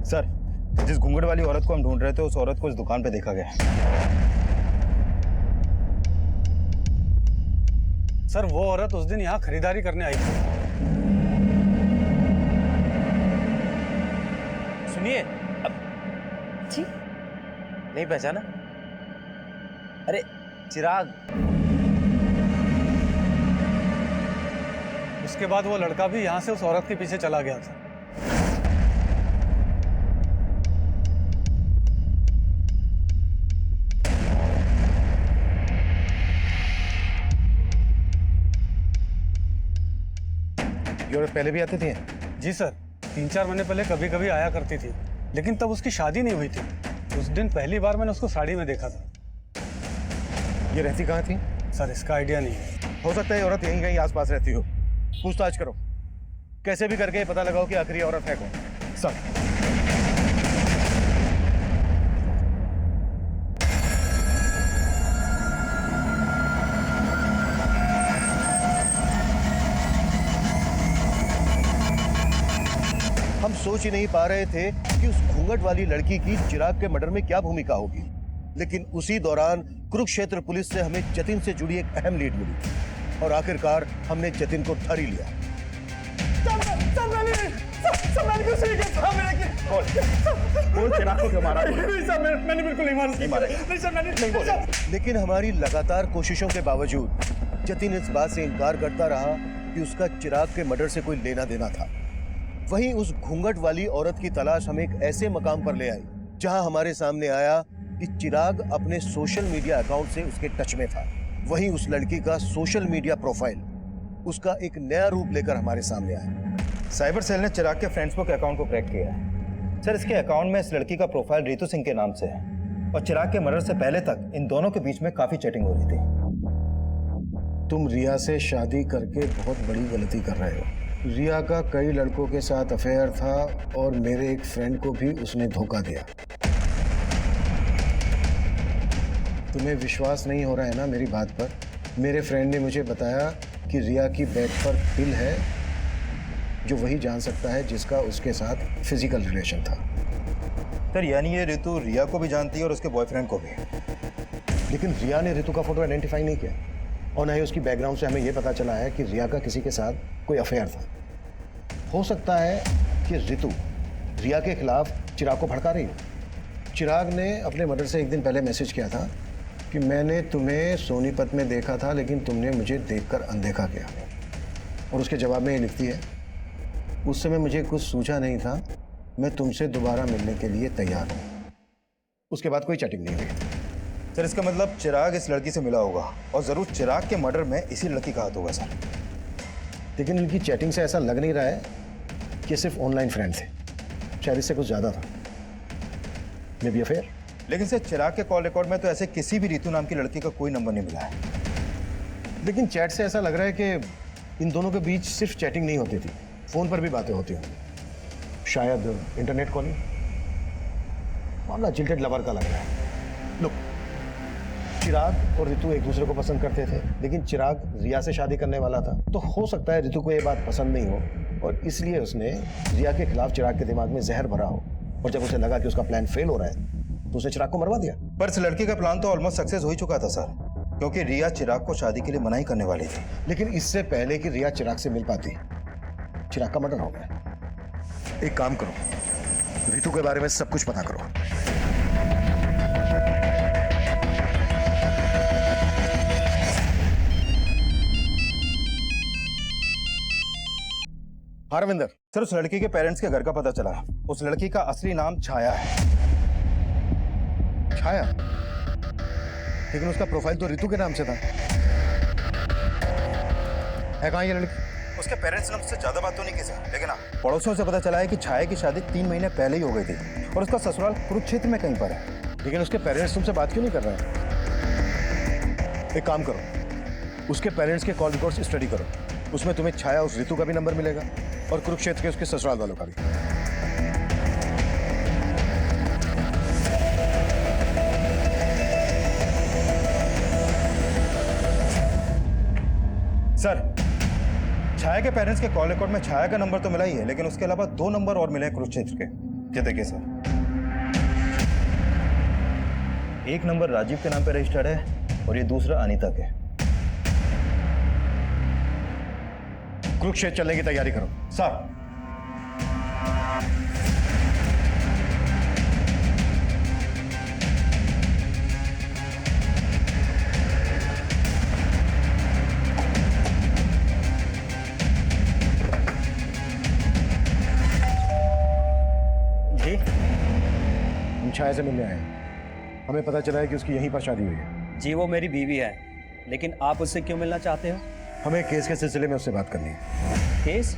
Sir, जिस घूंघट वाली औरत को हम ढूंढ रहे थे उस औरत को इस दुकान पे देखा गया। सर, वो औरत उस दिन यहाँ खरीदारी करने आई थी। सुनिए, अब जी नहीं पहचाना? अरे चिराग। उसके बाद वो लड़का भी यहाँ से उस औरत के पीछे चला गया था। ये औरत पहले भी आती थी? जी सर, 3-4 महीने पहले कभी कभी आया करती थी, लेकिन तब उसकी शादी नहीं हुई थी। उस दिन पहली बार मैंने उसको साड़ी में देखा था। ये रहती कहाँ थी? सर, इसका आइडिया नहीं है। हो सकता है ये औरत यहीं कहीं आसपास रहती हो। पूछताछ करो, कैसे भी करके पता लगाओ कि आखिरी औरत है कौन। सर, हम सोच ही नहीं पा रहे थे कि उस घूंघट वाली लड़की की चिराग के मर्डर में क्या भूमिका होगी, लेकिन उसी दौरान कुरुक्षेत्र पुलिस से हमें जतिन से जुड़ी एक अहम लीड मिली और आखिरकार हमने जतिन को धर ही लिया। चिराग को क्यों मारा? मैंने बिल्कुल नहीं मारा। लेकिन हमारी लगातार कोशिशों के बावजूद जतिन इस बात से इनकार करता रहा कि उसका चिराग के मर्डर से कोई लेना देना था। वहीं उस घूंघट वाली औरत की तलाश हमें एक ऐसे मकाम पर ले आई जहां हमारे सामने आया कि चिराग अपने सोशल मीडिया अकाउंट से उसके टच में था। वहीं उस लड़की का सोशल मीडिया प्रोफाइल उसका एक नया रूप लेकर हमारे सामने आया। साइबर सेल ने चिराग के फेसबुक अकाउंट को क्रैक किया है। सर, इसके अकाउंट में इस लड़की का प्रोफाइल रितु सिंह के नाम से है और चिराग के मर्डर से पहले तक इन दोनों के बीच में काफी चैटिंग हो रही थी। तुम रिया से शादी करके बहुत बड़ी गलती कर रहे हो। रिया का कई लड़कों के साथ अफेयर था और मेरे एक फ्रेंड को भी उसने धोखा दिया। तुम्हें विश्वास नहीं हो रहा है ना मेरी बात पर? मेरे फ्रेंड ने मुझे बताया कि रिया की बेड पर पिल है जो वही जान सकता है जिसका उसके साथ फिजिकल रिलेशन था। सर, यानी ये रितु रिया को भी जानती है और उसके बॉयफ्रेंड को भी। लेकिन रिया ने रितु का फोटो आइडेंटिफाई नहीं किया और ना ही उसकी बैकग्राउंड से हमें यह पता चला है कि रिया का किसी के साथ कोई अफेयर था। हो सकता है कि रितु रिया के खिलाफ चिराग को भड़का रही हो। चिराग ने अपने मर्डर से एक दिन पहले मैसेज किया था कि मैंने तुम्हें सोनीपत में देखा था लेकिन तुमने मुझे देखकर अनदेखा किया, और उसके जवाब में ये लिखती है, उस समय मुझे कुछ सूझा नहीं था, मैं तुमसे दोबारा मिलने के लिए तैयार हूँ। उसके बाद कोई चैटिंग नहीं हुई। सर, इसका मतलब चिराग इस लड़की से मिला होगा और जरूर चिराग के मर्डर में इसी लड़की का हाथ होगा सर। लेकिन इनकी चैटिंग से ऐसा लग नहीं रहा है कि सिर्फ ऑनलाइन फ्रेंड थे, शायद इससे कुछ ज्यादा था। May be affair. लेकिन सर, चिराग के कॉल रिकॉर्ड में तो ऐसे किसी भी रितु नाम की लड़की का कोई नंबर नहीं मिला है। लेकिन चैट से ऐसा लग रहा है कि इन दोनों के बीच सिर्फ चैटिंग नहीं होती थी, फोन पर भी बातें होती होंगी, शायद इंटरनेट कॉलिंग। मामला जिल्टेड लवर का लग रहा है। लुक, चिराग और रितु एक दूसरे को पसंद करते थे, लेकिन चिराग रिया से शादी करने वाला था, तो हो सकता है रितु को ये बात पसंद नहीं हो और इसलिए उसने रिया के खिलाफ चिराग के दिमाग में जहर भरा हो, और जब उसे लगा कि उसका प्लान फेल हो रहा है तो उसने चिराग को मरवा दिया। पर इस लड़की का प्लान तो ऑलमोस्ट सक्सेस हो ही चुका था सर, क्योंकि रिया चिराग को शादी के लिए मना ही करने वाली थी। लेकिन इससे पहले कि रिया चिराग से मिल पाती, चिराग का मर्डर हो गया। एक काम करो, रितु के बारे में सब कुछ पता करो। रविंदर सर, उस लड़की के पेरेंट्स के घर का पता चला। उस लड़की का असली नाम छाया है। छाया? लेकिन उसका प्रोफाइल तो रितु के नाम से था। है कहाँ ये लड़की? उसके पेरेंट्स ने उससे ज्यादा बात तो नहीं की सर, लेकिन हाँ, पड़ोसियों से पता चला है कि छाया की शादी 3 महीने पहले ही हो गई थी और उसका ससुराल कुरुक्षेत्र में कहीं पर है। लेकिन उसके पेरेंट्स तुमसे बात क्यों नहीं कर रहे हैं? एक काम करो, उसके पेरेंट्स के कॉल रिकॉर्ड्स स्टडी करो, उसमें तुम्हें छाया उस रितु का भी नंबर मिलेगा और कुरुक्षेत्र के उसके ससुराल वालों का भी। सर, छाया के पेरेंट्स के कॉल रिकॉर्ड में छाया का नंबर तो मिला ही है, लेकिन उसके अलावा 2 नंबर और मिले हैं कुरुक्षेत्र के। ये देखिए सर, एक नंबर राजीव के नाम पे रजिस्टर्ड है और ये दूसरा अनीता के। कुरुक्षेत्र चलने की तैयारी करो। सर जी हम छाया से मिलने आए हैं। हमें पता चला है कि उसकी यहीं पर शादी हुई है। जी वो मेरी बीवी है, लेकिन आप उससे क्यों मिलना चाहते हो? हमें केस के सिलसिले में उससे बात करनी है। केस?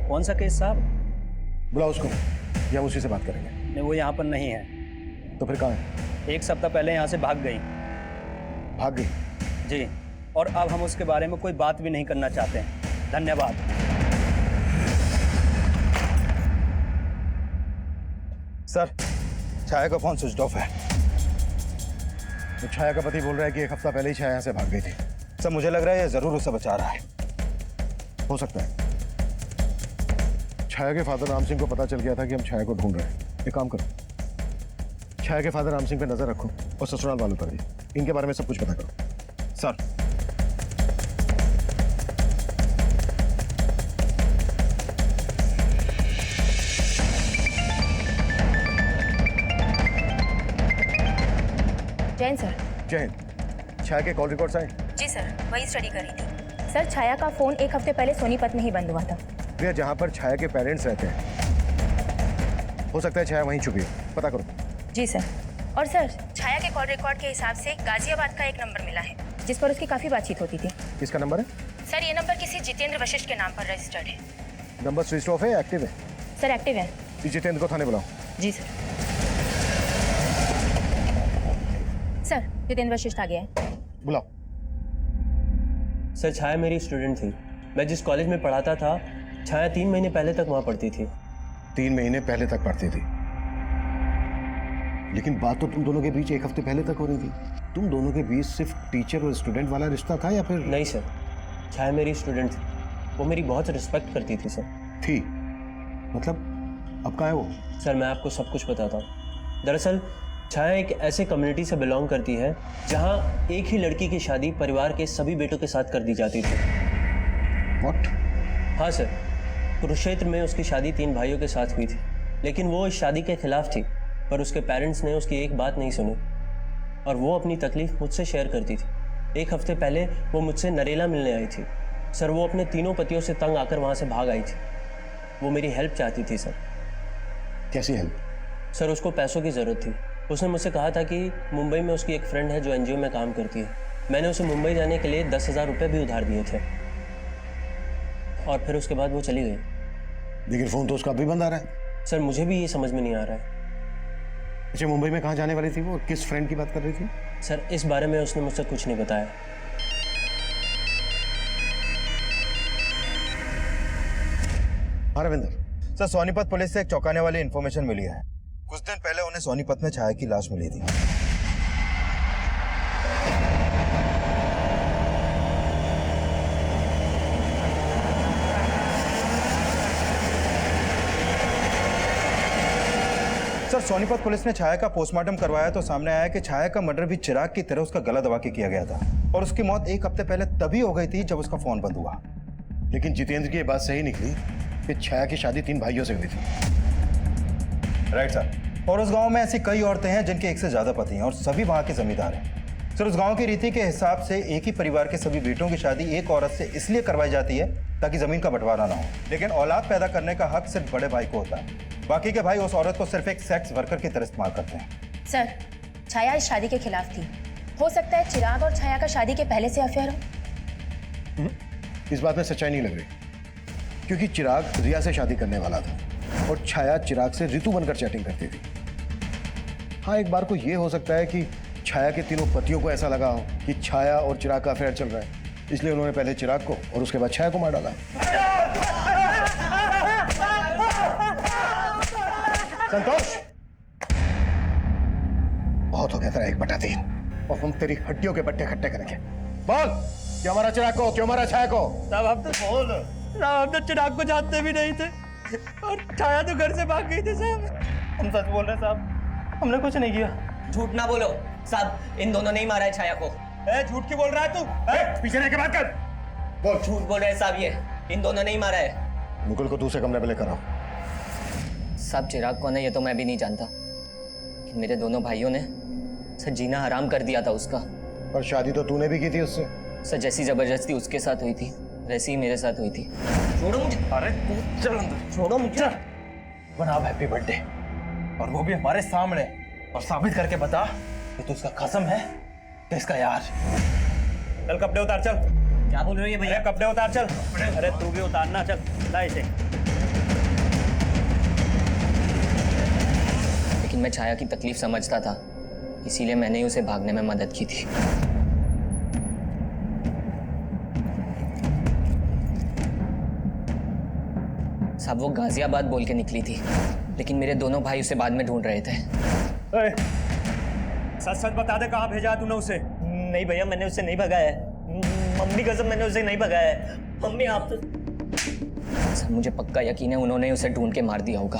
कौन सा केस साहब? बुलाओ उसको, या हम उसी से बात करेंगे। नहीं, वो यहाँ पर नहीं है। तो फिर कहाँ है? एक सप्ताह पहले यहाँ से भाग गई। भाग गई? जी, और अब हम उसके बारे में कोई बात भी नहीं करना चाहते हैं। धन्यवाद। सर, छाया का फोन स्विच ऑफ है। तो छाया का पति बोल रहा है कि एक हफ्ता पहले ही छाया यहाँ से भाग गई थी। सर मुझे लग रहा है ये जरूर उसे बचा रहा है। हो सकता है। छाया के फादर राम सिंह को पता चल गया था कि हम छाया को ढूंढ रहे हैं। एक काम करो, छाया के फादर राम सिंह पे नजर रखो और ससुराल वालों पर भी। इनके बारे में सब कुछ पता करो। Sir Jain sir. जय हिंद। छाया के कॉल रिकॉर्ड्स आए? जी सर, वही स्टडी करी थी। सर, छाया का फोन एक हफ्ते पहले सोनीपत में ही बंद हुआ था। भैया, जहाँ पर छाया के पेरेंट्स रहते हैं, हो सकता है छाया वहीं छुपी है। पता करो। जी सर। और सर, छाया के कॉल रिकॉर्ड के हिसाब से गाजियाबाद का एक नंबर मिला है जिस पर उसकी काफ़ी बातचीत होती थी। किसका नंबर है? सर, ये नंबर किसी जितेंद्र वशिष्ठ के नाम पर रजिस्टर्ड है। नंबर स्विच ऑफ है या एक्टिव है? सर, एक्टिव है। इस जितेंद्र को थाने बुलाओ। जी सर। सर, जितेंद्र वशिष्ठ आ गया है। बुलाओ। सर, छाया मेरी स्टूडेंट थी। मैं जिस कॉलेज में पढ़ाता था, छाया 3 महीने पहले तक वहाँ पढ़ती थी। 3 महीने पहले तक पढ़ती थी, लेकिन बात तो तुम दोनों के बीच एक हफ्ते पहले तक हो रही थी। तुम दोनों के बीच सिर्फ टीचर और स्टूडेंट वाला रिश्ता था या फिर? नहीं सर, छाया मेरी स्टूडेंट थी। वो मेरी बहुत रिस्पेक्ट करती थी सर। थी? मतलब अब कहाँ है वो? सर, मैं आपको सब कुछ बताता हूँ। दरअसल छाया एक ऐसे कम्युनिटी से बिलोंग करती है जहाँ एक ही लड़की की शादी परिवार के सभी बेटों के साथ कर दी जाती थी। What? हाँ सर, कुरुक्षेत्र में उसकी शादी 3 भाइयों के साथ हुई थी, लेकिन वो इस शादी के खिलाफ थी। पर उसके पेरेंट्स ने उसकी एक बात नहीं सुनी और वो अपनी तकलीफ मुझसे शेयर करती थी। एक हफ्ते पहले वो मुझसे नरेला मिलने आई थी। सर, वो अपने तीनों पतियों से तंग आकर वहाँ से भाग आई थी। वो मेरी हेल्प चाहती थी सर। कैसी हेल्प? सर, उसको पैसों की ज़रूरत थी। उसने मुझसे कहा था कि मुंबई में उसकी एक फ्रेंड है जो एनजीओ में काम करती है। मैंने उसे मुंबई जाने के लिए 10,000 रुपये भी उधार दिए थे और फिर उसके बाद वो चली गई। लेकिन फोन तो उसका अभी बंद आ रहा है। सर, मुझे भी ये समझ में नहीं आ रहा है। अच्छा, मुंबई में कहाँ जाने वाली थी वो? किस फ्रेंड की बात कर रही थी? सर, इस बारे में उसने मुझसे कुछ नहीं बताया। हाँ रविंदर। सर, सोनीपत पुलिस से एक चौंकाने वाली इन्फॉर्मेशन मिली है। कुछ दिन पहले उन्हें सोनीपत में छाया की लाश मिली थी। सर, सोनीपत पुलिस ने छाया का पोस्टमार्टम करवाया तो सामने आया कि छाया का मर्डर भी चिराग की तरह उसका गला दबा के किया गया था और उसकी मौत एक हफ्ते पहले तभी हो गई थी जब उसका फोन बंद हुआ। लेकिन जितेंद्र की ये बात सही निकली कि छाया की शादी 3 भाइयों से हुई थी। Right sir. और उस गांव में ऐसी कई औरतें हैं जिनके एक से ज्यादा पति हैं और सभी वहां के जमींदार हैं। सर, उस गांव की रीति के हिसाब से एक ही परिवार के सभी बेटों की शादी एक औरत से इसलिए करवाई जाती है ताकि जमीन का बंटवारा ना हो, लेकिन औलाद पैदा करने का हक सिर्फ बड़े भाई को होता है। बाकी के भाई उस औरत को सिर्फ एक सेक्स वर्कर की तरह इस्तेमाल करते हैं। सर, छाया इस शादी के खिलाफ थी। हो सकता है चिराग और छाया का शादी के पहले से अफेयर हो। इस बात में सच्चाई नहीं लग रही, क्योंकि चिराग रिया से शादी करने वाला था और छाया चिराग से ऋतु बनकर चैटिंग करती थी। हाँ, एक बार को ये हो सकता है कि छाया के तीनों पतियों को ऐसा लगा हो कि छाया और चिराग का अफेयर चल रहा है, इसलिए उन्होंने पहले चिराग को और उसके बाद छाया को मार डाला। संतोष, बहुत हो गया तेरा 1/3 और हम तेरी हड्डियों के बट्टे खट्टे करेंगे। बोल, क्यों मारा चिराग को, क्यों मारा छाया को? साहब, हम तो चिराग को जानते भी नहीं थे और छाया तो घर से भाग गई थी साहब। हम सच बोल रहे हैं साहब, हमने कुछ नहीं किया। झूठ ना बोलो साहब, इन दोनों ने ही मारा है छाया को। झूठ क्यों बोल रहा है तू? पीछे रह के बात कर। बोल। झूठ बोल रहे हैं साहब, ये इन दोनों ने ही मारा है। मुकुल को दूसरे कमरे में लेकर आओ। साहब चिराग कौन है ये तो मैं भी नहीं जानता, कि मेरे दोनों भाइयों ने सर जीना हराम कर दिया था उसका। पर शादी तो तूने भी की थी उससे। सर जैसी जबरदस्ती उसके साथ हुई थी वैसी ही मेरे साथ हुई थी। छोड़ो मुझे। अरे तू चल अंदर। छोड़ो मुझे। बना हैप्पी बर्थडे, और वो भी हमारे सामने, और साबित करके बता कि तू उसका कसम है कि इसका यार। चल कपड़े उतार चल। क्या बोल रहे हो ये भैया? कपड़े उतार चल। अरे तू भी उतारना, चल ला इसे। लेकिन मैं छाया की तकलीफ समझता था, इसीलिए मैंने ही उसे भागने में मदद की थी। साहब वो गाजियाबाद बोल के निकली थी, लेकिन मेरे दोनों भाई उसे बाद में ढूंढ रहे थे। सच सच बता दे, कहाँ भेजा तूने उसे? नहीं भैया, मैंने उसे नहीं भगाया है। मम्मी कसम, मैंने उसे नहीं भगाया है। मम्मी आप तो... सर मुझे पक्का यकीन है उन्होंने उसे ढूंढ के मार दिया होगा।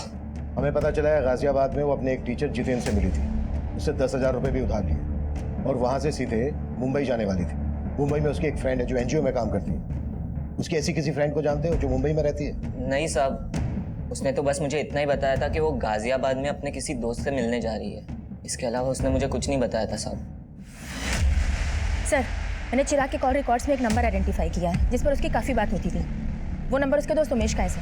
हमें पता चला है गाजियाबाद में वो अपने एक टीचर जितेंद्र से मिली थी, उससे 10,000 रुपये भी उधार लिए और वहाँ से सीधे मुंबई जाने वाली थी। मुंबई में उसकी एक फ्रेंड है जो एनजीओ में काम करती है। उसकी ऐसी किसी फ्रेंड को जानते हो जो मुंबई में रहती है? नहीं साहब, उसने तो बस मुझे इतना ही बताया था कि वो गाजियाबाद में अपने किसी दोस्त से मिलने जा रही है। इसके अलावा उसने मुझे कुछ नहीं बताया था साहब। सर, मैंने चिराग के कॉल रिकॉर्ड्स में एक नंबर आइडेंटिफाई किया है जिस पर उसकी काफ़ी बात होती थी। वो नंबर उसके दोस्त उमेश का है सर।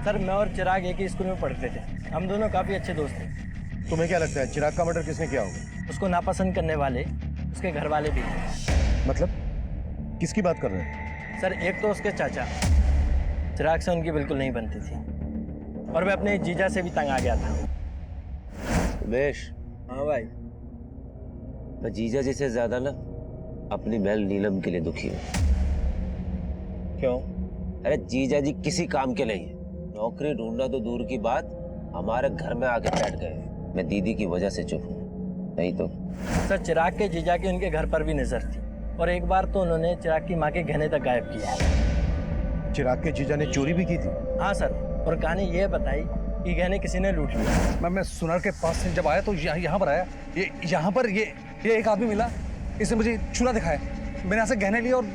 सर मैं और चिराग एक ही स्कूल में पढ़ते थे, हम दोनों काफ़ी अच्छे दोस्त थे। तुम्हें क्या लगता है चिराग का मर्डर किसने किया होगा? उसको नापसंद करने वाले उसके घर वाले भी थे। मतलब किसकी बात कर रहे हैं? सर एक तो उसके चाचा, चिराग से उनकी बिल्कुल नहीं बनती थी, और मैं अपने जीजा से भी तंग आ गया था। उमेश। हाँ भाई। मैं जीजा जी से ज्यादा ना अपनी बहन नीलम के लिए दुखी हूँ। क्यों? अरे जीजा जी किसी काम के नहीं है, नौकरी ढूंढना तो दूर की बात, हमारे घर में आके बैठ गए। मैं दीदी की वजह से चुप हूँ, नहीं तो। सर चिराग के जीजा की उनके घर पर भी नजर थी, और एक बार तो उन्होंने चिराग की माँ के गहने तक गायब किया है। चिराग के जीजा ने चोरी भी की थी? हाँ सर, और कहानी ये बताई कि गहने किसी ने लूट लिए। मैं सुनार के पास से जब आया तो यहाँ पर आया, यहाँ पर ये एक आदमी मिला, इसने मुझे चूल्हा दिखाया, मैंने यहाँ से गहने लिए और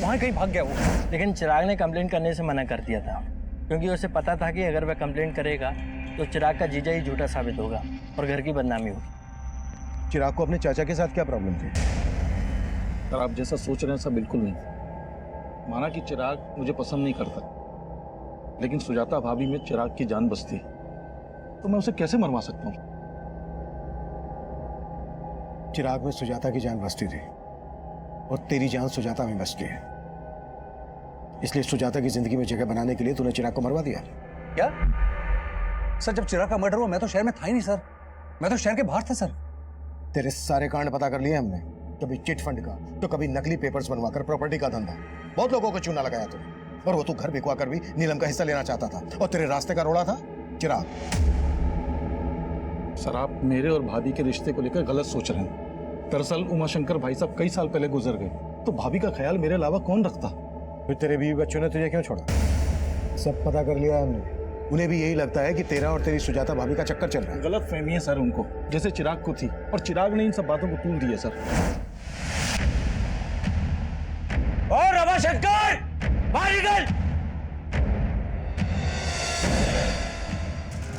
वहाँ कहीं भाग गया वो। लेकिन चिराग ने कंप्लेंट करने से मना कर दिया था, क्योंकि उसे पता था कि अगर वह कंप्लेंट करेगा तो चिराग का जीजा ही झूठा साबित होगा और घर की बदनामी होगी। चिराग को अपने चाचा के साथ क्या प्रॉब्लम थी? सर आप जैसा सोच रहे हैं सब बिल्कुल नहीं। माना कि चिराग मुझे पसंद नहीं करता, लेकिन सुजाता भाभी में चिराग की जान बसती, तो मैं उसे कैसे मरवा सकता हूँ? चिराग में सुजाता की जान बसती थी और तेरी जान सुजाता में बसती है, इसलिए सुजाता की जिंदगी में जगह बनाने के लिए तूने चिराग को मरवा दिया। क्या सर, जब चिराग का मर्डर हुआ मैं तो शहर में था ही नहीं सर, मैं तो शहर के बाहर था सर। तेरे सारे कांड पता कर लिए हमने, कभी चिट फंड का तो कभी नकली पेपर्स बनवाकर प्रॉपर्टी का धंधा, बहुत लोगों को चूना लगाया तूने, और वो तू घर बिकवा कर भी नीलम का हिस्सा लेना चाहता था, और तेरे रास्ते का रोड़ा था चिराग। सर आप मेरे और भाभी के रिश्ते को लेकर गलत सोच रहे हैं। दरअसल उमाशंकर भाई साहब कई साल पहले गुजर गए, तो भाभी का ख्याल मेरे अलावा कौन रखता? फिर तेरे बीवी बच्चों ने तुझे क्यों छोड़ा? सब पता कर लिया हमने, उन्हें भी यही लगता है कि तेरा और तेरी सुजाता भाभी का चक्कर चल रहा है। गलत फहमी है सर उनको, जैसे चिराग को थी, और चिराग ने इन सब बातों को तूल दिया सर। और रमाशंकर बाहर निकल।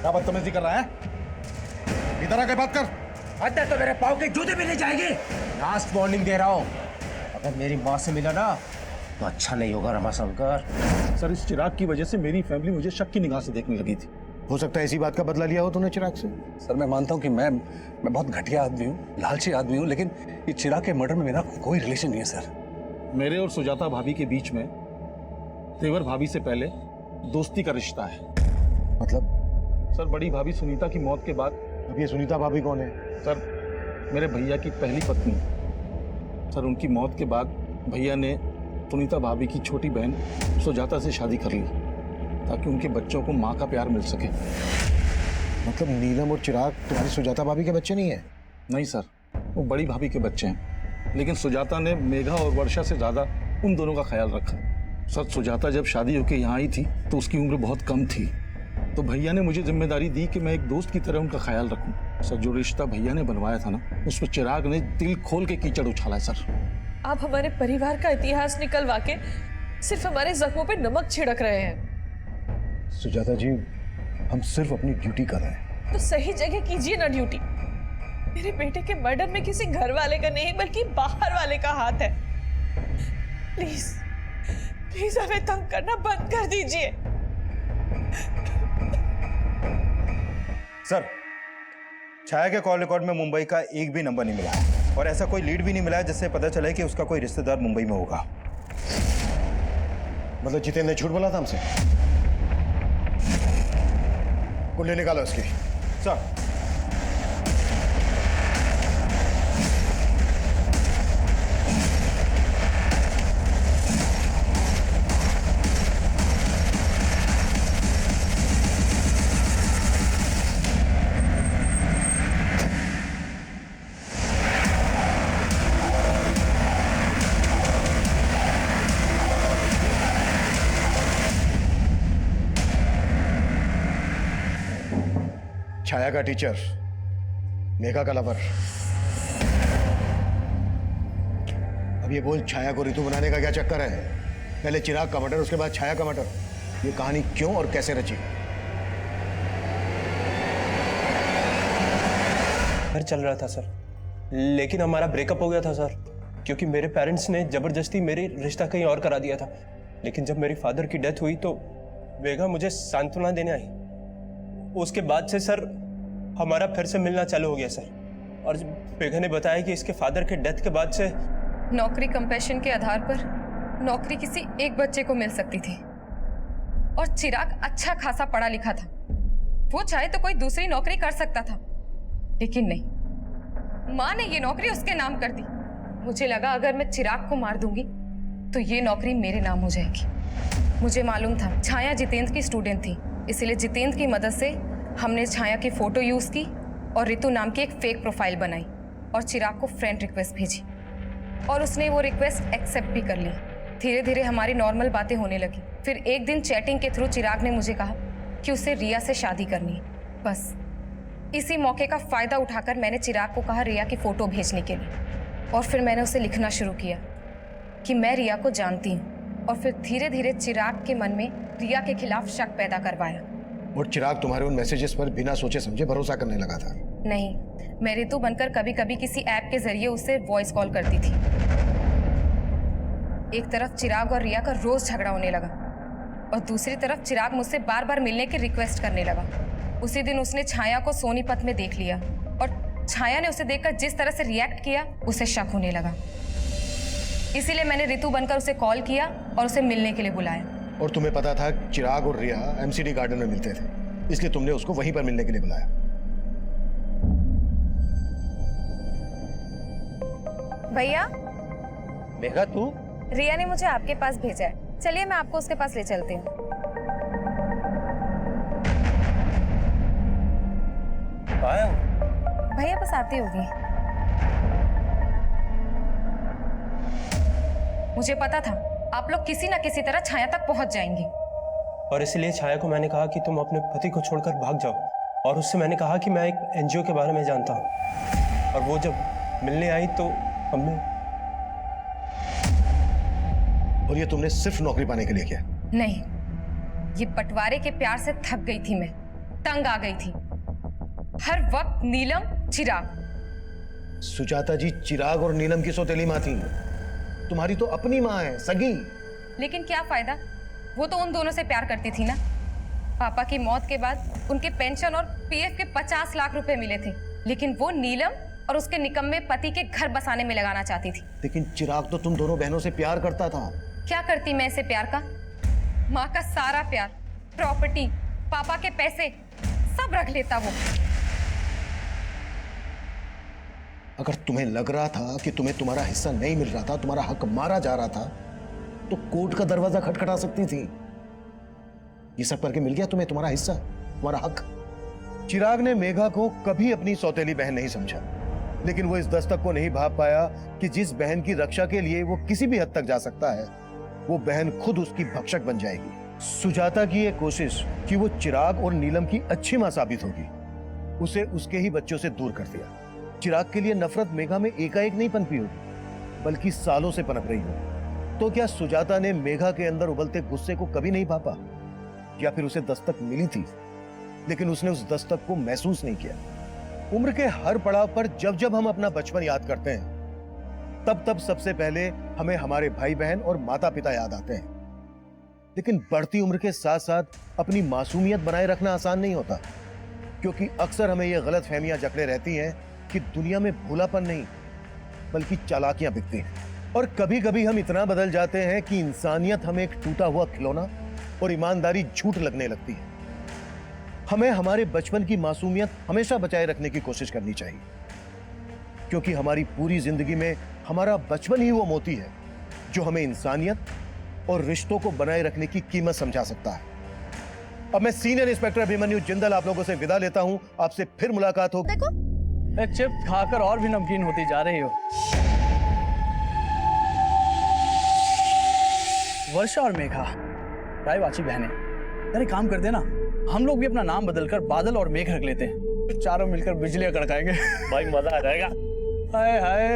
क्या बदतमीजी कर रहा है? इधर आके बात कर। अंदर तो मेरे पाँव के जूते भी नहीं जाएंगे। लास्ट वार्निंग दे रहा हूँ, अगर मेरी माँ से मिला ना तो अच्छा नहीं होगा रमाशंकर। सर इस चिराग की वजह से मेरी फैमिली मुझे शक की निगाह से देखने लगी थी। हो सकता है इसी बात का बदला लिया हो तूने चिराग से। सर मैं मानता हूँ कि मैं बहुत घटिया आदमी हूँ, लालची आदमी हूँ, लेकिन ये चिराग के मर्डर में मेरा कोई रिलेशन नहीं है सर। मेरे और सुजाता भाभी के बीच में तेवर भाभी से पहले दोस्ती का रिश्ता है। मतलब? सर बड़ी भाभी सुनीता की मौत के बाद। अब ये सुनीता भाभी कौन है? सर मेरे भैया की पहली पत्नी। सर उनकी मौत के बाद भैया ने सुनीता भाभी की छोटी बहन सुजाता से शादी कर ली, ताकि उनके बच्चों को माँ का प्यार मिल सके। मतलब नीलम और चिराग तुम्हारी सुजाता भाभी के बच्चे नहीं है? नहीं सर, वो बड़ी भाभी के बच्चे हैं, लेकिन सुजाता ने मेघा और वर्षा से ज्यादा उन दोनों का ख्याल रखा। सर सुजाता जब शादी होके यहाँ आई थी तो उसकी उम्र बहुत कम थी, तो भैया ने मुझे जिम्मेदारी दी कि मैं एक दोस्त की तरह उनका ख्याल रखूं। सर जो रिश्ता भैया ने बनवाया था ना, उसमें चिराग ने दिल खोल के कीचड़ उछाला है सर। आप हमारे परिवार का इतिहास निकलवा के सिर्फ हमारे जख्मों पे नमक छिड़क रहे हैं। सुजाता जी, हम सिर्फ अपनी ड्यूटी कर रहे हैं। तो सही जगह कीजिए ना ड्यूटी। मेरे बेटे के मर्डर में किसी घर वाले का नहीं बल्कि बाहर वाले का हाथ है। प्लीज प्लीज हमें तंग करना बंद कर दीजिए। सर, छाया के कॉल रिकॉर्ड में मुंबई का एक भी नंबर नहीं मिला है और ऐसा कोई लीड भी नहीं मिला है जिससे पता चले कि उसका कोई रिश्तेदार मुंबई में होगा। मतलब जितेंद्र ने झूठ बोला था हमसे? कुंडली निकालो इसकी। सर, छाया का टीचर, मेघा का लवर। अब ये बोल, छाया को ऋतु बनाने का क्या चक्कर है? पहले चिराग का मर्डर, उसके बाद छाया का मर्डर। ये कहानी क्यों और कैसे रची? घर चल रहा था सर, लेकिन हमारा ब्रेकअप हो गया था सर, क्योंकि मेरे पेरेंट्स ने जबरदस्ती मेरी रिश्ता कहीं और करा दिया था। लेकिन जब मेरी फादर की डेथ हुई तो मेघा मुझे सांत्वना देने आई। उसके बाद से सर हमारा फिर से मिलना चालू हो गया सर। और मेघा ने बताया कि इसके फादर के डेथ के बाद से नौकरी कंपैशन के आधार पर नौकरी किसी एक बच्चे को मिल सकती थी, और चिराग अच्छा खासा पढ़ा लिखा था। वो चाहे तो कोई दूसरी नौकरी कर सकता था, लेकिन नहीं, माँ ने ये नौकरी उसके नाम कर दी। मुझे लगा अगर मैं चिराग को मार दूंगी तो ये नौकरी मेरे नाम हो जाएगी। मुझे मालूम था छाया जितेंद्र की स्टूडेंट थी, इसलिए जितेंद्र की मदद से हमने छाया की फोटो यूज की और ऋतु नाम की एक फेक प्रोफाइल बनाई और चिराग को फ्रेंड रिक्वेस्ट भेजी, और उसने वो रिक्वेस्ट एक्सेप्ट भी कर ली। धीरे धीरे हमारी नॉर्मल बातें होने लगी। फिर एक दिन चैटिंग के थ्रू चिराग ने मुझे कहा कि उसे रिया से शादी करनी है। बस इसी मौके का फायदा उठाकर मैंने चिराग को कहा रिया की फोटो भेजने के लिए, और फिर मैंने उसे लिखना शुरू किया कि मैं रिया को जानती हूँ, और फिर धीरे धीरे चिराग के मन में रिया के खिलाफ शक पैदा करवाया। और चिराग तुम्हारे उन मैसेजेस पर बिना सोचे समझे भरोसा करने लगा था? नहीं, मैं ऋतु बनकर कभी कभी किसी ऐप के जरिए उसे वॉइस कॉल करती थी। एक तरफ चिराग और रिया का रोज झगड़ा होने लगा, और दूसरी तरफ चिराग मुझसे बार बार मिलने की रिक्वेस्ट करने लगा। उसी दिन उसने छाया को सोनीपत में देख लिया, और छाया ने उसे देखकर जिस तरह से रिएक्ट किया उसे शक होने लगा। इसीलिए मैंने ऋतु बनकर उसे कॉल किया और उसे मिलने के लिए बुलाया। और तुम्हें पता था चिराग और रिया एमसीडी गार्डन में मिलते थे, इसलिए तुमने उसको वहीं पर मिलने के लिए बुलाया। भैया, मेघा तू? रिया ने मुझे आपके पास भेजा है, चलिए मैं आपको उसके पास ले चलती हूँ। आया भैया बस आती होगी। मुझे पता था आप लोग किसी ना किसी तरह छाया तक पहुंच जाएंगे, और इसलिए छाया को मैंने कहा कि तुम अपने पति को छोड़कर भाग जाओ, और उससे मैंने कहा कि मैं एक एनजीओ के बारे में जानता हूँ। और वो जब मिलने आई तो हमने। और ये तुमने सिर्फ नौकरी पाने के लिए किया? नहीं, ये बंटवारे के प्यार से थक गई थी, मैं तंग आ गई थी। हर वक्त नीलम चिराग। सुजाता जी, चिराग और नीलम की सौतेली माँ थी, तुम्हारी तो अपनी माँ है, सगी। लेकिन क्या फायदा, वो तो उन दोनों से प्यार करती थी ना। पापा की मौत के बाद उनके पेंशन और पीएफ के 50 लाख रुपए मिले थे, लेकिन वो नीलम और उसके निकम्मे पति के घर बसाने में लगाना चाहती थी। लेकिन चिराग तो तुम दोनों बहनों से प्यार करता था। क्या करती मैं इसे प्यार का? माँ का सारा प्यार, प्रॉपर्टी, पापा के पैसे सब रख लेता वो। अगर तुम्हें लग रहा था कि तुम्हें तुम्हारा हिस्सा नहीं मिल रहा था, तुम्हारा हक मारा जा रहा था, तो कोर्ट का दरवाजा खटखटा सकती थी। ये सब करके मिल गया तुम्हें तुम्हारा हिस्सा, तुम्हारा हक। चिराग ने मेघा को कभी अपनी सौतेली बहन नहीं समझा, लेकिन वो इस दस्तक को नहीं भाप पाया कि जिस बहन की रक्षा के लिए वो किसी भी हद तक जा सकता है, वो बहन खुद उसकी भक्षक बन जाएगी। सुजाता की ये कोशिश कि वो चिराग और नीलम की अच्छी मां साबित होगी, उसे उसके ही बच्चों से दूर कर दिया। चिराग के लिए नफरत मेघा में एकाएक नहीं पनपी होगी, बल्कि सालों से पनप रही होगी। तो क्या सुजाता ने मेघा के अंदर उबलते गुस्से को कभी नहीं भापा, या फिर उसे दस्तक मिली थी लेकिन उसने उस दस्तक को महसूस नहीं किया? उम्र के हर पड़ाव पर जब जब हम अपना बचपन याद करते हैं, तब तब सबसे पहले हमें हमारे भाई बहन और माता पिता याद आते हैं। लेकिन बढ़ती उम्र के साथ साथ अपनी मासूमियत बनाए रखना आसान नहीं होता, क्योंकि अक्सर हमें यह गलत फहमियां जकड़े रहती हैं कि दुनिया में भोलापन नहीं बल्कि चालाकियां बिकती हैं। और कभी कभी हम इतना बदल जाते हैं कि इंसानियत हमें एक टूटा हुआ खिलौना और ईमानदारी झूठ लगने लगती है। हमें हमारे बचपन की मासूमियत हमेशा बचाए रखने की कोशिश करनी चाहिए, क्योंकि हमारी पूरी जिंदगी में हमारा बचपन ही वो मोती है जो हमें इंसानियत और रिश्तों को बनाए रखने की कीमत समझा सकता है। अब मैं सीनियर इंस्पेक्टर अभिमन्यु जिंदल आप लोगों से विदा लेता हूं। आपसे फिर मुलाकात होगी। देखो चिप्स खाकर और भी नमकीन होती जा रही हो। वर्षा और मेघा रायवाची बहनें, अरे काम करते ना, हम लोग भी अपना नाम बदलकर बादल और मेघ रख लेते हैं। चारों मिलकर बिजलियां कड़काएंगे। भाई मजा आ जाएगा। हाय हाय।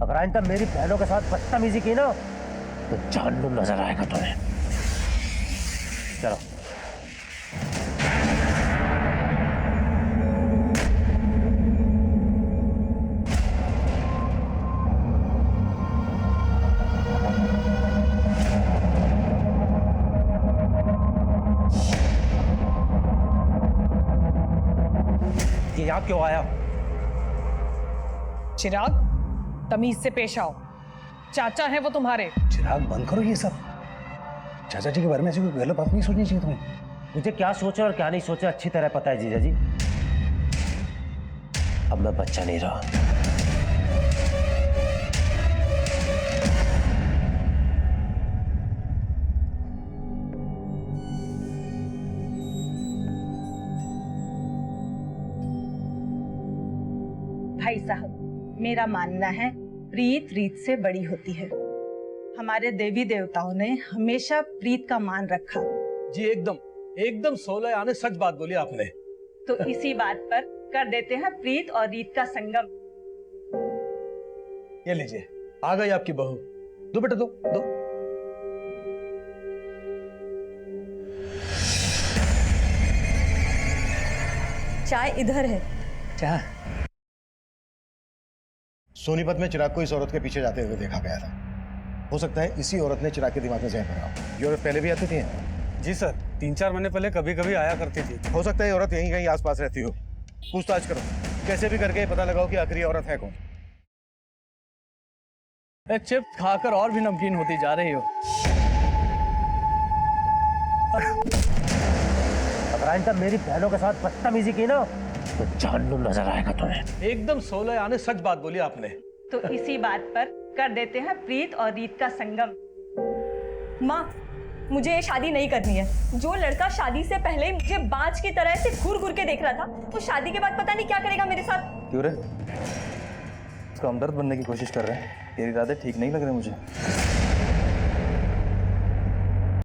अगर आइंदा मेरी बहनों के साथ बदतमीजी की ना तो जानू नजर आएगा तुम्हें। चलो। यहाँ क्यों आया? चिराग, तमीज से पेश आओ। चाचा है वो तुम्हारे। चिराग बंद करो ये सब। चाचा जी के बारे में ऐसी कोई गलत बात नहीं सोचनी चाहिए तुम्हें। मुझे क्या सोचा और क्या नहीं सोचा अच्छी तरह पता है जीजा जी। अब मैं बच्चा नहीं रहा। भाई साहब, मेरा मानना है प्रीत रीत से बड़ी होती है। हमारे देवी देवताओं ने हमेशा प्रीत का मान रखा। जी एकदम एकदम 16 आने सच बात बोली आपने। तो इसी बात पर कर देते हैं प्रीत और रीत का संगम। ये लीजिए, आ गई आपकी बहू। दो बेटा, दो दो। चाय इधर है। चाय? सोनीपत में चिराग को इस औरत के पीछे जाते हुए देखा गया था। हो सकता है इसी औरत ने चिराग के दिमाग में जहर भरा हो। ये औरत पहले भी आती थी? जी सर, 3-4 महीने पहले कभी कभी आया करती थी। हो सकता है ये औरत यहीं कहीं आसपास रहती हो। पूछताछ करो, कैसे भी करके पता लगाओ कि आखिरी औरत है कौन। चिप्स खाकर और भी नमकीन होती जा रही हो। अगर आइंदा मेरी बहनों के साथ बदतमीजी की ना तो जानू नजर आएगा तुम्हें। एकदम 16 आने सच बात बोली आपने। तो इसी बात पर कर देते हैं प्रीत और रीत का संगम। माँ, मुझे ये शादी नहीं करनी है। जो लड़का शादी से पहले मुझे बाज की तरह से घूर घूर के देख रहा था, वो शादी के बाद पता नहीं क्या करेगा मेरे साथ। क्यों रे? उसका हमदर्द बनने की कोशिश कर रहे हैं। तेरे इरादे ठीक नहीं लग रहे मुझे।